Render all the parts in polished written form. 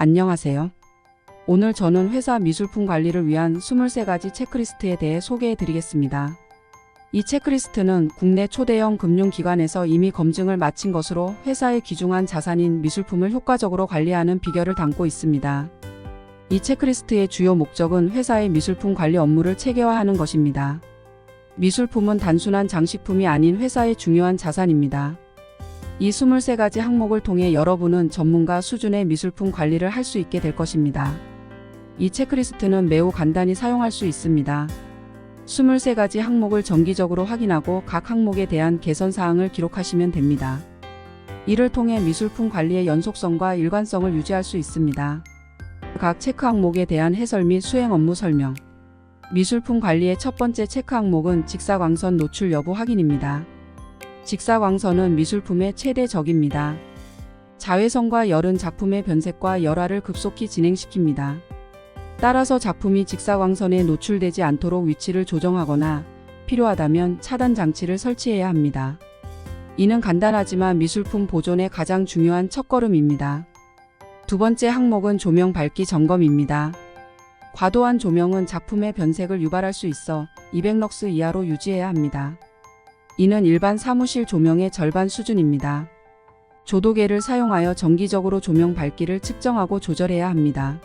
안녕하세요. 오늘 저는 회사 미술품 관리를 위한 23가지 체크리스트에 대해 소개해 드리겠습니다. 이 체크리스트는 국내 초대형 금융기관에서 이미 검증을 마친 것으로 회사의 귀중한 자산인 미술품을 효과적으로 관리하는 비결을 담고 있습니다. 이 체크리스트의 주요 목적은 회사의 미술품 관리 업무를 체계화하는 것입니다. 미술품은 단순한 장식품이 아닌 회사의 중요한 자산입니다. 이 23가지 항목을 통해 여러분은 전문가 수준의 미술품 관리를 할 수 있게 될 것입니다. 이 체크리스트는 매우 간단히 사용할 수 있습니다. 23가지 항목을 정기적으로 확인하고 각 항목에 대한 개선 사항을 기록하시면 됩니다. 이를 통해 미술품 관리의 연속성과 일관성을 유지할 수 있습니다. 각 체크 항목에 대한 해설 및 수행 업무 설명. 미술품 관리의 첫 번째 체크 항목은 직사광선 노출 여부 확인입니다. 직사광선은 미술품의 최대 적입니다. 자외선과 열은 작품의 변색과 열화를 급속히 진행시킵니다. 따라서 작품이 직사광선에 노출되지 않도록 위치를 조정하거나 필요하다면 차단 장치를 설치해야 합니다. 이는 간단하지만 미술품 보존의 가장 중요한 첫걸음입니다. 두 번째 항목은 조명 밝기 점검입니다. 과도한 조명은 작품의 변색을 유발할 수 있어 200럭스 이하로 유지해야 합니다. 이는 일반 사무실 조명의 절반 수준입니다. 조도계를 사용하여 정기적으로 조명 밝기를 측정하고 조절해야 합니다.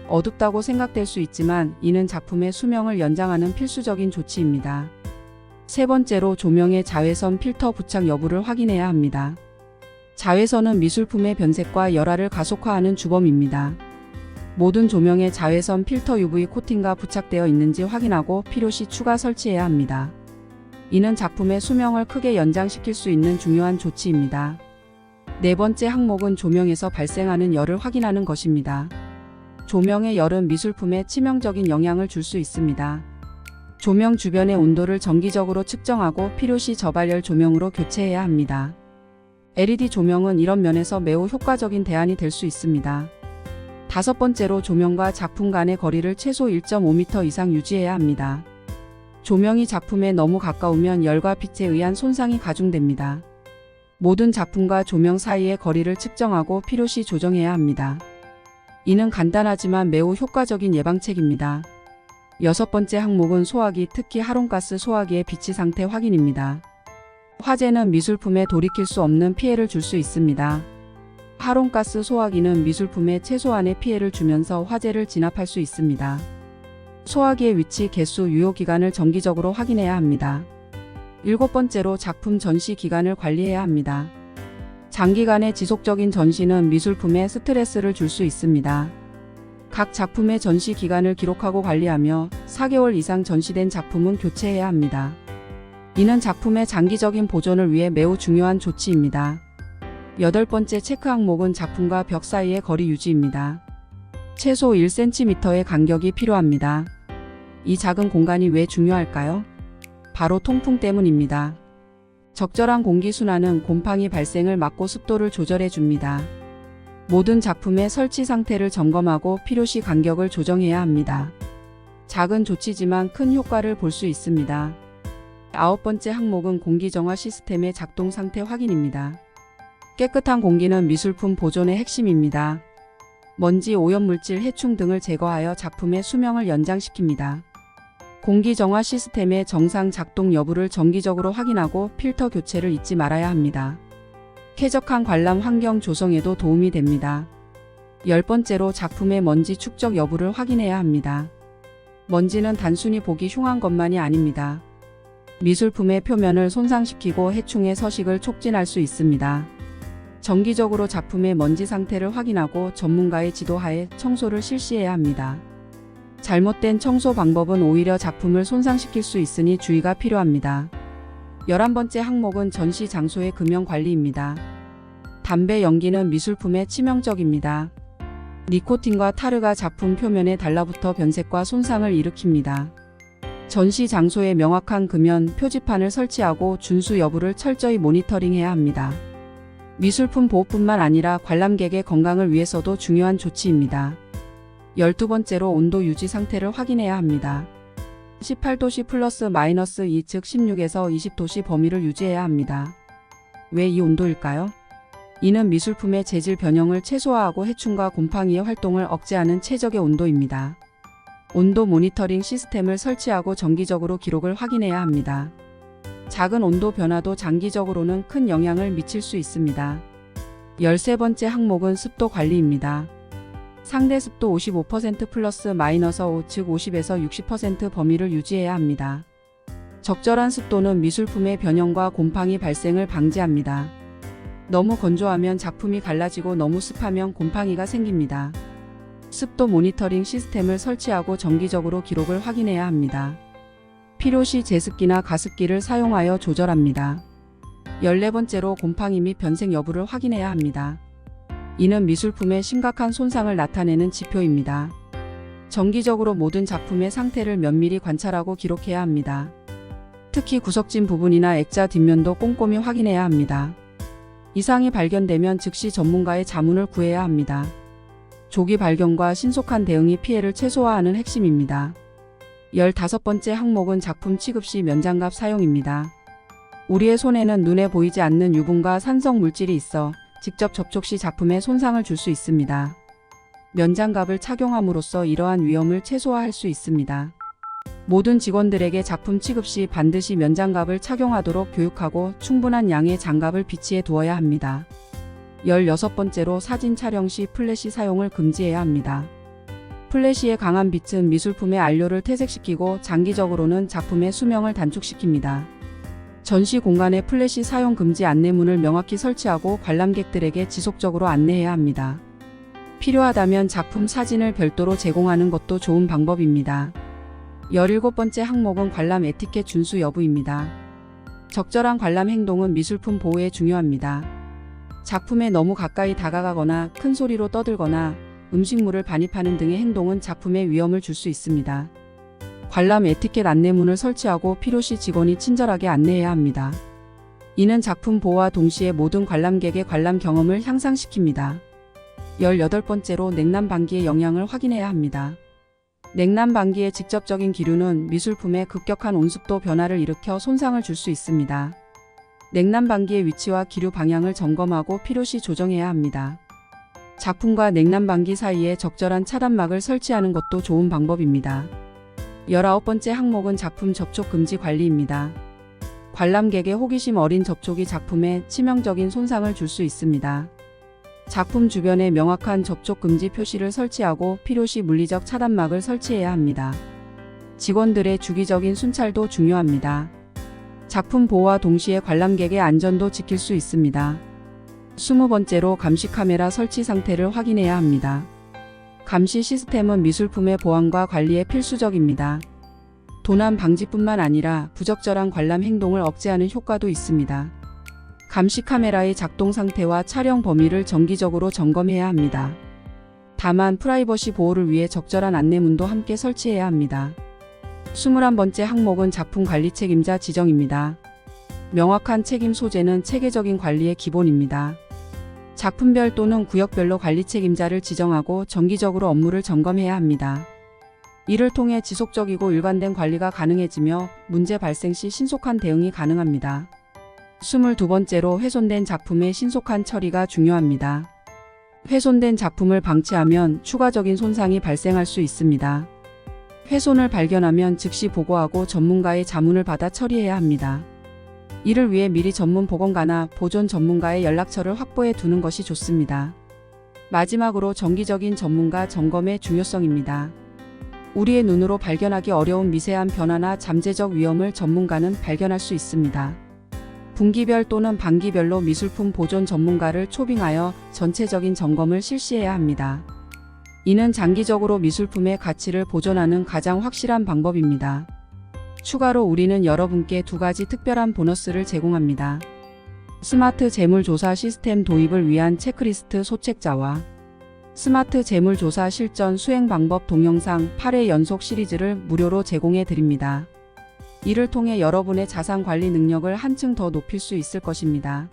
어둡다고 생각될 수 있지만 이는 작품의 수명을 연장하는 필수적인 조치입니다. 세 번째로 조명의 자외선 필터 부착 여부를 확인해야 합니다. 자외선은 미술품의 변색과 열화를 가속화하는 주범입니다. 모든 조명에 자외선 필터 UV 코팅가 부착되어 있는지 확인하고 필요시 추가 설치해야 합니다. 이는 작품의 수명을 크게 연장시킬 수 있는 중요한 조치입니다. 네 번째 항목은 조명에서 발생하는 열을 확인하는 것입니다. 조명의 열은 미술품에 치명적인 영향을 줄 수 있습니다. 조명 주변의 온도를 정기적으로 측정하고 필요시 저발열 조명으로 교체해야 합니다. LED 조명은 이런 면에서 매우 효과적인 대안이 될 수 있습니다. 다섯 번째로 조명과 작품 간의 거리를 최소 1.5m 이상 유지해야 합니다. 조명이 작품에 너무 가까우면 열과 빛에 의한 손상이 가중됩니다. 모든 작품과 조명 사이의 거리를 측정하고 필요시 조정해야 합니다. 이는 간단하지만 매우 효과적인 예방책입니다. 여섯 번째 항목은 소화기, 특히 하론가스 소화기의 비치 상태 확인입니다. 화재는 미술품에 돌이킬 수 없는 피해를 줄 수 있습니다. 하론가스 소화기는 미술품에 최소한의 피해를 주면서 화재를 진압할 수 있습니다. 소화기의 위치, 개수, 유효기간을 정기적으로 확인해야 합니다. 일곱 번째로 작품 전시 기간을 관리해야 합니다. 장기간의 지속적인 전시는 미술품에 스트레스를 줄 수 있습니다. 각 작품의 전시 기간을 기록하고 관리하며 4개월 이상 전시된 작품은 교체해야 합니다. 이는 작품의 장기적인 보존을 위해 매우 중요한 조치입니다. 여덟 번째 체크 항목은 작품과 벽 사이의 거리 유지입니다. 최소 1cm의 간격이 필요합니다. 이 작은 공간이 왜 중요할까요? 바로 통풍 때문입니다. 적절한 공기 순환은 곰팡이 발생을 막고 습도를 조절해 줍니다. 모든 작품의 설치 상태를 점검하고 필요시 간격을 조정해야 합니다. 작은 조치지만 큰 효과를 볼 수 있습니다. 아홉 번째 항목은 공기 정화 시스템의 작동 상태 확인입니다. 깨끗한 공기는 미술품 보존의 핵심입니다. 먼지, 오염물질, 해충 등을 제거하여 작품의 수명을 연장시킵니다. 공기 정화 시스템의 정상 작동 여부를 정기적으로 확인하고 필터 교체를 잊지 말아야 합니다. 쾌적한 관람 환경 조성에도 도움이 됩니다. 열 번째로 작품의 먼지 축적 여부를 확인해야 합니다. 먼지는 단순히 보기 흉한 것만이 아닙니다. 미술품의 표면을 손상시키고 해충의 서식을 촉진할 수 있습니다. 정기적으로 작품의 먼지 상태를 확인하고 전문가의 지도하에 청소를 실시해야 합니다. 잘못된 청소 방법은 오히려 작품을 손상시킬 수 있으니 주의가 필요합니다. 11번째 항목은 전시 장소의 금연 관리입니다. 담배 연기는 미술품에 치명적입니다. 니코틴과 타르가 작품 표면에 달라붙어 변색과 손상을 일으킵니다. 전시 장소에 명확한 금연 표지판을 설치하고 준수 여부를 철저히 모니터링해야 합니다. 미술품 보호뿐만 아니라 관람객의 건강을 위해서도 중요한 조치입니다. 12번째로 온도 유지 상태를 확인해야 합니다. 18도씨 플러스 마이너스 2 즉 16에서 20도씨 범위를 유지해야 합니다. 왜 이 온도일까요? 이는 미술품의 재질 변형을 최소화하고 해충과 곰팡이의 활동을 억제하는 최적의 온도입니다. 온도 모니터링 시스템을 설치하고 정기적으로 기록을 확인해야 합니다. 작은 온도 변화도 장기적으로는 큰 영향을 미칠 수 있습니다. 13번째 항목은 습도 관리입니다. 상대 습도 55% 플러스 마이너스 5, 즉 50에서 60% 범위를 유지해야 합니다. 적절한 습도는 미술품의 변형과 곰팡이 발생을 방지합니다. 너무 건조하면 작품이 갈라지고 너무 습하면 곰팡이가 생깁니다. 습도 모니터링 시스템을 설치하고 정기적으로 기록을 확인해야 합니다. 필요시 제습기나 가습기를 사용하여 조절합니다. 14번째로 곰팡이 및 변색 여부를 확인해야 합니다. 이는 미술품의 심각한 손상을 나타내는 지표입니다. 정기적으로 모든 작품의 상태를 면밀히 관찰하고 기록해야 합니다. 특히 구석진 부분이나 액자 뒷면도 꼼꼼히 확인해야 합니다. 이상이 발견되면 즉시 전문가의 자문을 구해야 합니다. 조기 발견과 신속한 대응이 피해를 최소화하는 핵심입니다. 15번째 항목은 작품 취급 시 면장갑 사용입니다. 우리의 손에는 눈에 보이지 않는 유분과 산성 물질이 있어 직접 접촉 시 작품에 손상을 줄 수 있습니다. 면장갑을 착용함으로써 이러한 위험을 최소화할 수 있습니다. 모든 직원들에게 작품 취급 시 반드시 면장갑을 착용하도록 교육하고 충분한 양의 장갑을 비치해 두어야 합니다. 16번째로 사진 촬영 시 플래시 사용을 금지해야 합니다. 플래시의 강한 빛은 미술품의 안료를 퇴색시키고 장기적으로는 작품의 수명을 단축시킵니다. 전시 공간에 플래시 사용 금지 안내문을 명확히 설치하고 관람객들에게 지속적으로 안내해야 합니다. 필요하다면 작품 사진을 별도로 제공하는 것도 좋은 방법입니다. 17번째 항목은 관람 에티켓 준수 여부입니다. 적절한 관람 행동은 미술품 보호에 중요합니다. 작품에 너무 가까이 다가가거나 큰 소리로 떠들거나 음식물을 반입하는 등의 행동은 작품에 위험을 줄 수 있습니다. 관람 에티켓 안내문을 설치하고 필요시 직원이 친절하게 안내해야 합니다. 이는 작품 보호와 동시에 모든 관람객의 관람 경험을 향상시킵니다. 18번째로 냉난 방기의 영향을 확인해야 합니다. 냉난 방기의 직접적인 기류는 미술품에 급격한 온습도 변화를 일으켜 손상을 줄 수 있습니다. 냉난 방기의 위치와 기류 방향을 점검하고 필요시 조정해야 합니다. 작품과 냉난 방기 사이에 적절한 차단막을 설치하는 것도 좋은 방법입니다. 19번째 항목은 작품 접촉 금지 관리입니다. 관람객의 호기심 어린 접촉이 작품에 치명적인 손상을 줄 수 있습니다. 작품 주변에 명확한 접촉 금지 표시를 설치하고 필요시 물리적 차단막을 설치해야 합니다. 직원들의 주기적인 순찰도 중요합니다. 작품 보호와 동시에 관람객의 안전도 지킬 수 있습니다. 20번째로 감시 카메라 설치 상태를 확인해야 합니다. 감시 시스템은 미술품의 보안과 관리에 필수적입니다. 도난 방지뿐만 아니라 부적절한 관람 행동을 억제하는 효과도 있습니다. 감시 카메라의 작동 상태와 촬영 범위를 정기적으로 점검해야 합니다. 다만 프라이버시 보호를 위해 적절한 안내문도 함께 설치해야 합니다. 21번째 항목은 작품 관리 책임자 지정입니다. 명확한 책임 소재는 체계적인 관리의 기본입니다. 작품별 또는 구역별로 관리 책임자를 지정하고 정기적으로 업무를 점검해야 합니다. 이를 통해 지속적이고 일관된 관리가 가능해지며 문제 발생 시 신속한 대응이 가능합니다. 22번째로 훼손된 작품의 신속한 처리가 중요합니다. 훼손된 작품을 방치하면 추가적인 손상이 발생할 수 있습니다. 훼손을 발견하면 즉시 보고하고 전문가의 자문을 받아 처리해야 합니다. 이를 위해 미리 전문 보건가나 보존 전문가의 연락처를 확보해 두는 것이 좋습니다. 마지막으로 정기적인 전문가 점검의 중요성입니다. 우리의 눈으로 발견하기 어려운 미세한 변화나 잠재적 위험을 전문가는 발견할 수 있습니다. 분기별 또는 반기별로 미술품 보존 전문가를 초빙하여 전체적인 점검을 실시해야 합니다. 이는 장기적으로 미술품의 가치를 보존하는 가장 확실한 방법입니다. 추가로 우리는 여러분께 2가지 특별한 보너스를 제공합니다. 스마트 재물조사 시스템 도입을 위한 체크리스트 소책자와 스마트 재물조사 실전 수행 방법 동영상 8회 연속 시리즈를 무료로 제공해 드립니다. 이를 통해 여러분의 자산 관리 능력을 한층 더 높일 수 있을 것입니다.